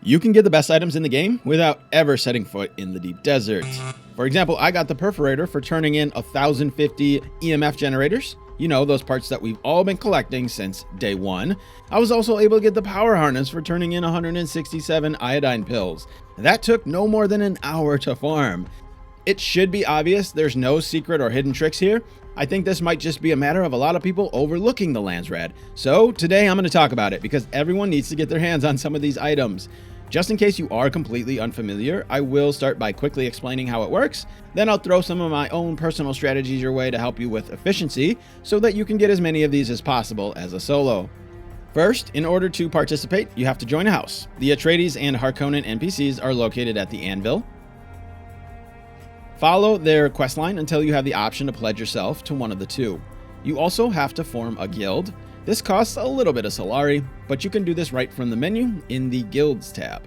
You can get the best items in the game without ever setting foot in the deep desert. For example, I got the perforator for turning in 1050 EMF generators. You know, those parts that we've all been collecting since day one. I was also able to get the power harness for turning in 167 iodine pills. That took no more than an hour to farm. It should be obvious there's no secret or hidden tricks here. I think this might just be a matter of a lot of people overlooking the Landsraad. So today I'm going to talk about it because everyone needs to get their hands on some of these items. Just in case you are completely unfamiliar, I will start by quickly explaining how it works. Then I'll throw some of my own personal strategies your way to help you with efficiency so that you can get as many of these as possible as a solo. First, in order to participate, you have to join a house. The Atreides and Harkonnen NPCs are located at the Anvil. Follow their questline until you have the option to pledge yourself to one of the two. You also have to form a guild. This costs a little bit of Solari, but you can do this right from the menu in the Guilds tab.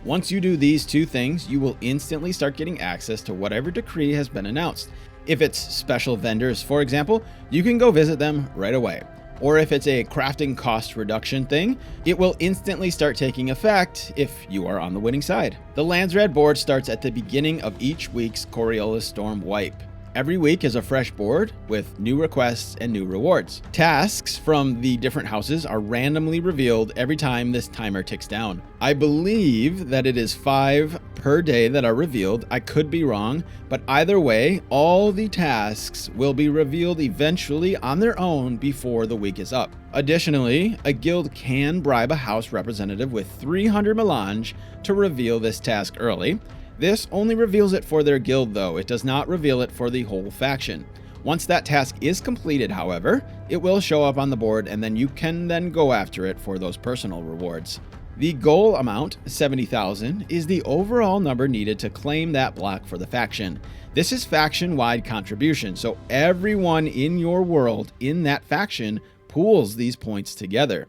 Once you do these two things, you will instantly start getting access to whatever decree has been announced. If it's special vendors, for example, you can go visit them right away. Or if it's a crafting cost reduction thing, it will instantly start taking effect if you are on the winning side. The Landsraad board starts at the beginning of each week's Coriolis Storm wipe. Every week is a fresh board with new requests and new rewards. Tasks from the different houses are randomly revealed every time this timer ticks down. I believe that it is 5 per day that are revealed. I could be wrong, but either way, all the tasks will be revealed eventually on their own before the week is up. Additionally, a guild can bribe a house representative with 300 melange to reveal this task early. This only reveals it for their guild though, it does not reveal it for the whole faction. Once that task is completed, however, it will show up on the board and then you can then go after it for those personal rewards. The goal amount, 70,000, is the overall number needed to claim that block for the faction. This is faction-wide contribution, so everyone in your world in that faction pools these points together.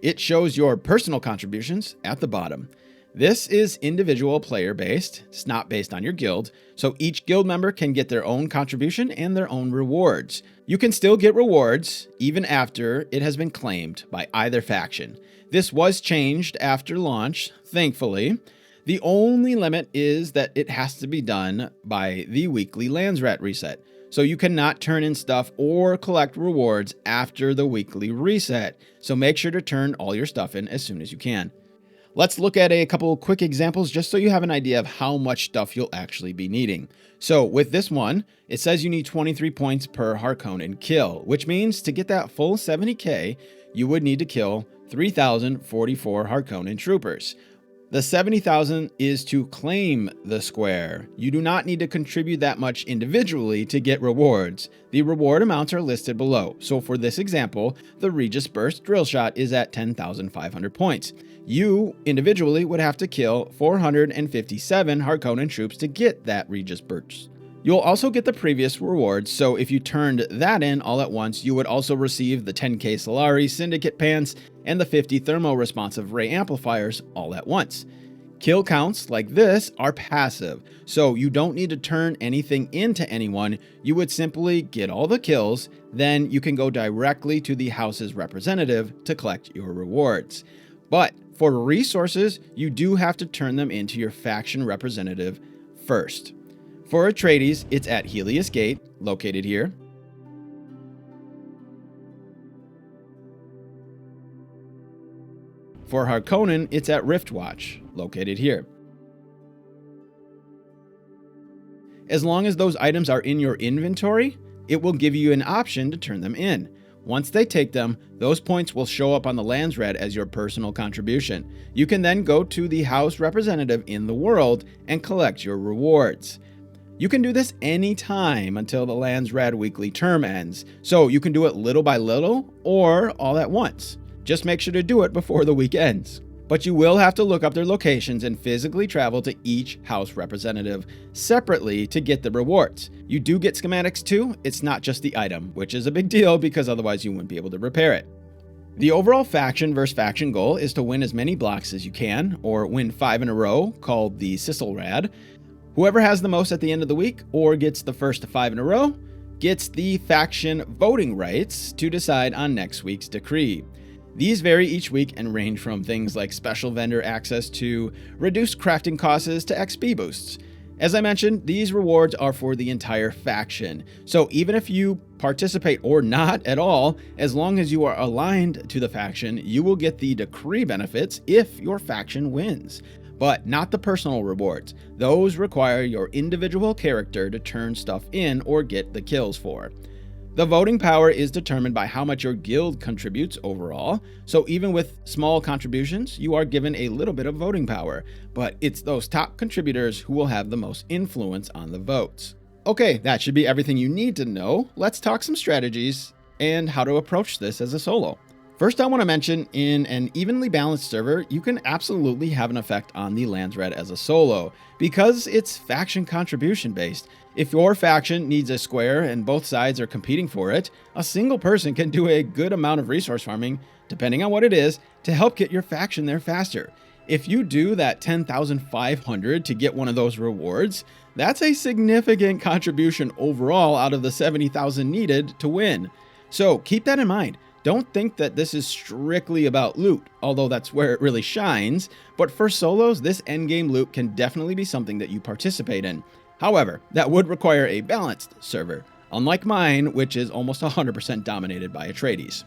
It shows your personal contributions at the bottom. This is individual player based, it's not based on your guild, so each guild member can get their own contribution and their own rewards. You can still get rewards even after it has been claimed by either faction. This was changed after launch, thankfully. The only limit is that it has to be done by the weekly Landsraad reset. So you cannot turn in stuff or collect rewards after the weekly reset. So make sure to turn all your stuff in as soon as you can. Let's look at a couple quick examples just so you have an idea of how much stuff you'll actually be needing. So with this one, it says you need 23 points per Harkonnen kill, which means to get that full 70k, you would need to kill 3,044 Harkonnen troopers. The 70,000 is to claim the square. You do not need to contribute that much individually to get rewards. The reward amounts are listed below. So for this example, the Regis Burst drill shot is at 10,500 points. You individually would have to kill 457 Harkonnen troops to get that Regis Burst. You'll also get the previous rewards, so if you turned that in all at once, you would also receive the 10k Solari Syndicate Pants and the 50 thermo-responsive ray amplifiers all at once. Kill counts like this are passive, so you don't need to turn anything into anyone. You would simply get all the kills, then you can go directly to the house's representative to collect your rewards. But for resources, you do have to turn them into your faction representative first. For Atreides, it's at Helios Gate, located here. For Harkonnen, it's at Riftwatch, located here. As long as those items are in your inventory, it will give you an option to turn them in. Once they take them, those points will show up on the Landsraad as your personal contribution. You can then go to the house representative in the world and collect your rewards. You can do this anytime until the Landsraad weekly term ends, so you can do it little by little or all at once. Just make sure to do it before the week ends. But you will have to look up their locations and physically travel to each house representative separately to get the rewards. You do get schematics too, it's not just the item, which is a big deal because otherwise you wouldn't be able to repair it. The overall faction versus faction goal is to win as many blocks as you can, or win 5 in a row, called the Sisselrad. Whoever has the most at the end of the week, or gets the first 5 in a row, gets the faction voting rights to decide on next week's decree. These vary each week and range from things like special vendor access to reduced crafting costs to XP boosts. As I mentioned, these rewards are for the entire faction, so even if you participate or not at all, as long as you are aligned to the faction, you will get the decree benefits if your faction wins. But not the personal rewards. Those require your individual character to turn stuff in or get the kills for. The voting power is determined by how much your guild contributes overall, so even with small contributions, you are given a little bit of voting power, but it's those top contributors who will have the most influence on the votes. Okay, that should be everything you need to know. Let's talk some strategies and how to approach this as a solo. First, I want to mention, in an evenly balanced server, you can absolutely have an effect on the Landsraad as a solo, because it's faction contribution based. If your faction needs a square and both sides are competing for it, a single person can do a good amount of resource farming, depending on what it is, to help get your faction there faster. If you do that 10,500 to get one of those rewards, that's a significant contribution overall out of the 70,000 needed to win. So keep that in mind. Don't think that this is strictly about loot, although that's where it really shines, but for solos, this endgame loot can definitely be something that you participate in. However, that would require a balanced server, unlike mine, which is almost 100% dominated by Atreides.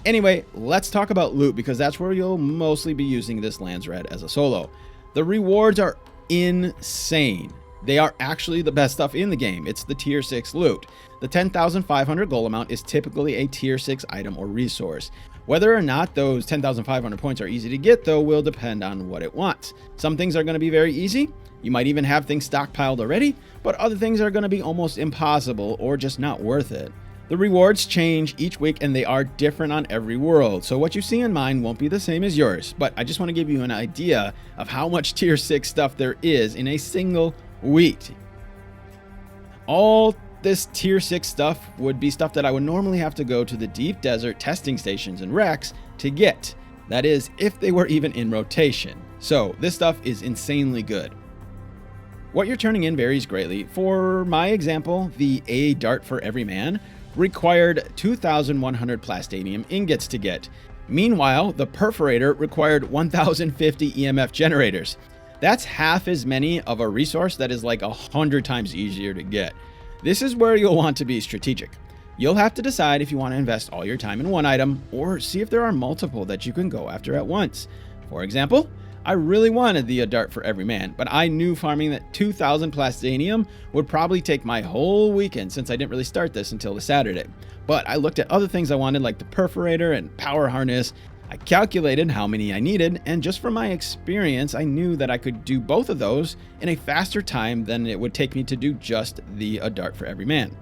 Anyway, let's talk about loot, because that's where you'll mostly be using this Landsraad as a solo. The rewards are insane. They are actually the best stuff in the game. It's the tier 6 loot. The 10,500 gold amount is typically a tier 6 item or resource. Whether or not those 10,500 points are easy to get, though, will depend on what it wants. Some things are going to be very easy. You might even have things stockpiled already, but other things are going to be almost impossible or just not worth it. The rewards change each week and they are different on every world, so what you see in mine won't be the same as yours, but I just want to give you an idea of how much tier 6 stuff there is in a single week. All this tier 6 stuff would be stuff that I would normally have to go to the deep desert testing stations and wrecks to get. That is, if they were even in rotation. So this stuff is insanely good. What you're turning in varies greatly. For my example, the A dart for every man required 2,100 Plastanium ingots to get. Meanwhile, the perforator required 1,050 EMF generators. That's half as many of a resource that is like 100 times easier to get. This is where you'll want to be strategic. You'll have to decide if you want to invest all your time in one item or see if there are multiple that you can go after at once. For example, I really wanted the dart for every man, but I knew farming that 2,000 Plastanium would probably take my whole weekend since I didn't really start this until the Saturday. But I looked at other things I wanted like the perforator and power harness. I calculated how many I needed, and just from my experience, I knew that I could do both of those in a faster time than it would take me to do just the dart for every man.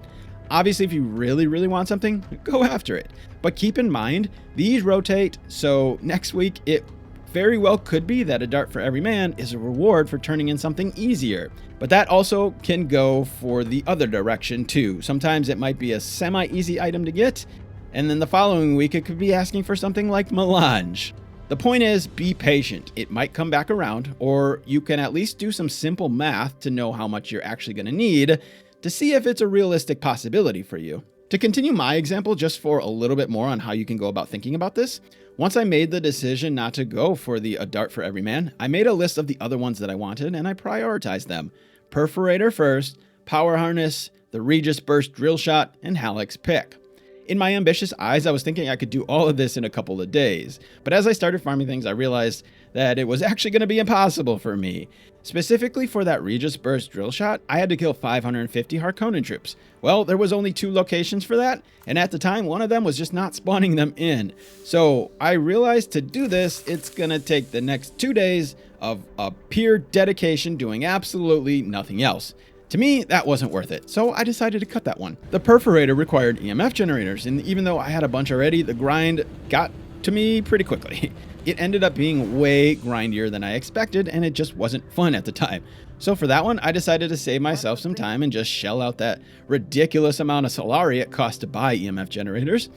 Obviously, if you really want something, go after it. But keep in mind, these rotate, so next week it very well could be that a dart for every man is a reward for turning in something easier. But that also can go for the other direction too. Sometimes it might be a semi-easy item to get, and then the following week it could be asking for something like melange. The point is, be patient. It might come back around, or you can at least do some simple math to know how much you're actually going to need to see if it's a realistic possibility for you. To continue my example just for a little bit more on how you can go about thinking about this, once I made the decision not to go for the dart for every man, I made a list of the other ones that I wanted and I prioritized them. Perforator first, power harness, the Regis burst drill shot, and Halleck's pick. In my ambitious eyes, I was thinking I could do all of this in a couple of days, but as I started farming things, I realized that it was actually going to be impossible for me. Specifically for that Regis burst drill shot, I had to kill 550 Harkonnen troops. Well, there was only 2 locations for that, and at the time, one of them was just not spawning them in. So I realized to do this, it's going to take the next 2 days of pure dedication doing absolutely nothing else. To me, that wasn't worth it, so I decided to cut that one. The perforator required EMF generators, and even though I had a bunch already, the grind got to me pretty quickly. It ended up being way grindier than I expected, and it just wasn't fun at the time. So for that one, I decided to save myself some time and just shell out that ridiculous amount of Solari it cost to buy EMF generators.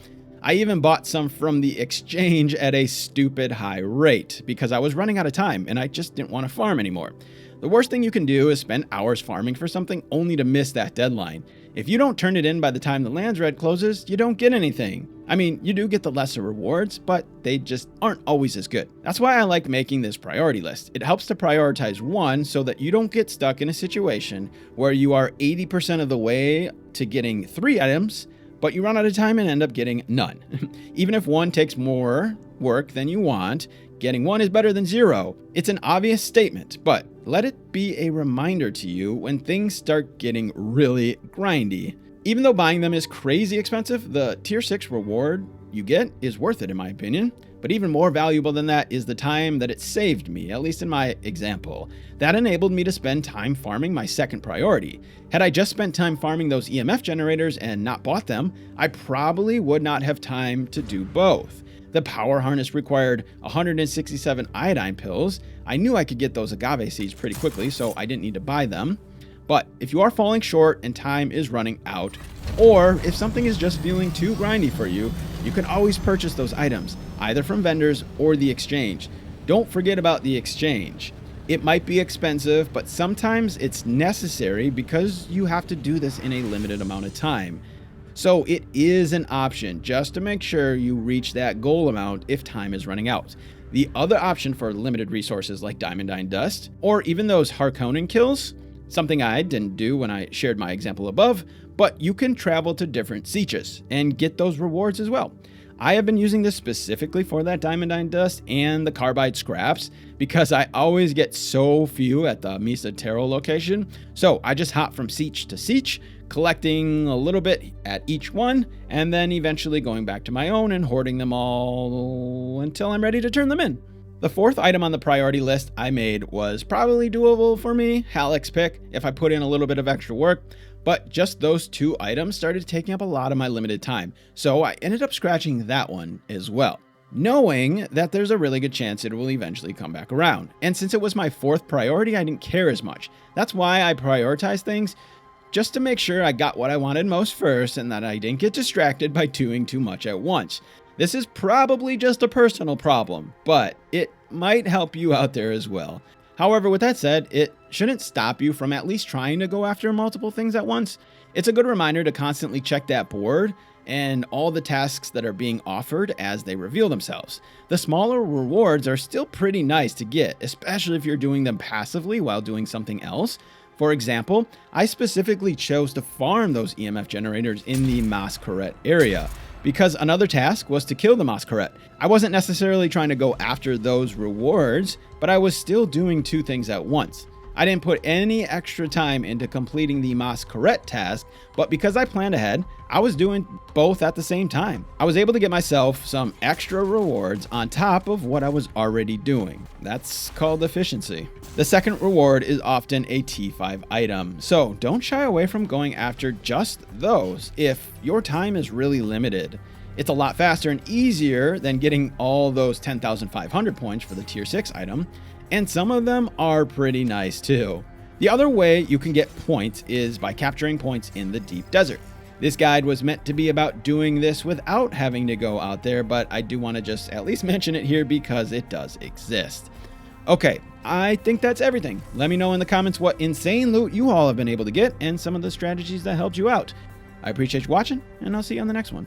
I even bought some from the exchange at a stupid high rate, because I was running out of time, and I just didn't want to farm anymore. The worst thing you can do is spend hours farming for something only to miss that deadline. If you don't turn it in by the time the Landsraad closes, you don't get anything. I mean, you do get the lesser rewards, but they just aren't always as good. That's why I like making this priority list. It helps to prioritize one so that you don't get stuck in a situation where you are 80% of the way to getting 3 items, but you run out of time and end up getting none. Even if one takes more work than you want, getting 1 is better than 0. It's an obvious statement, but let it be a reminder to you when things start getting really grindy. Even though buying them is crazy expensive, the tier 6 reward you get is worth it in my opinion. But even more valuable than that is the time that it saved me, at least in my example. That enabled me to spend time farming my second priority. Had I just spent time farming those EMF generators and not bought them, I probably would not have time to do both. The power harness required 167 iodine pills. I knew I could get those agave seeds pretty quickly, so I didn't need to buy them. But if you are falling short and time is running out, or if something is just feeling too grindy for you, you can always purchase those items, either from vendors or the exchange. Don't forget about the exchange. It might be expensive, but sometimes it's necessary because you have to do this in a limited amount of time. So it is an option just to make sure you reach that goal amount if time is running out. The other option for limited resources like Diamondine Dust, or even those Harkonnen kills, something I didn't do when I shared my example above, but you can travel to different sietches and get those rewards as well. I have been using this specifically for that Diamondine Dust and the Carbide Scraps because I always get so few at the Misa Taro location. So I just hop from sietch to sietch, collecting a little bit at each one, and then eventually going back to my own and hoarding them all until I'm ready to turn them in. The 4th item on the priority list I made was probably doable for me, Halleck's pick, if I put in a little bit of extra work, but just those 2 items started taking up a lot of my limited time, so I ended up scratching that one as well, knowing that there's a really good chance it will eventually come back around. And since it was my 4th priority, I didn't care as much. That's why I prioritize things, just to make sure I got what I wanted most first and that I didn't get distracted by doing too much at once. This is probably just a personal problem, but it might help you out there as well. However, with that said, it shouldn't stop you from at least trying to go after multiple things at once. It's a good reminder to constantly check that board and all the tasks that are being offered as they reveal themselves. The smaller rewards are still pretty nice to get, especially if you're doing them passively while doing something else. For example, I specifically chose to farm those EMF generators in the Masquerade area, because another task was to kill the Masquerade. I wasn't necessarily trying to go after those rewards, but I was still doing 2 things at once. I didn't put any extra time into completing the Masquerade task, but because I planned ahead, I was doing both at the same time. I was able to get myself some extra rewards on top of what I was already doing. That's called efficiency. The second reward is often a T5 item, so don't shy away from going after just those if your time is really limited. It's a lot faster and easier than getting all those 10,500 points for the tier 6 item, and some of them are pretty nice too. The other way you can get points is by capturing points in the deep desert. This guide was meant to be about doing this without having to go out there, but I do want to just at least mention it here because it does exist. Okay, I think that's everything. Let me know in the comments what insane loot you all have been able to get and some of the strategies that helped you out. I appreciate you watching, and I'll see you on the next one.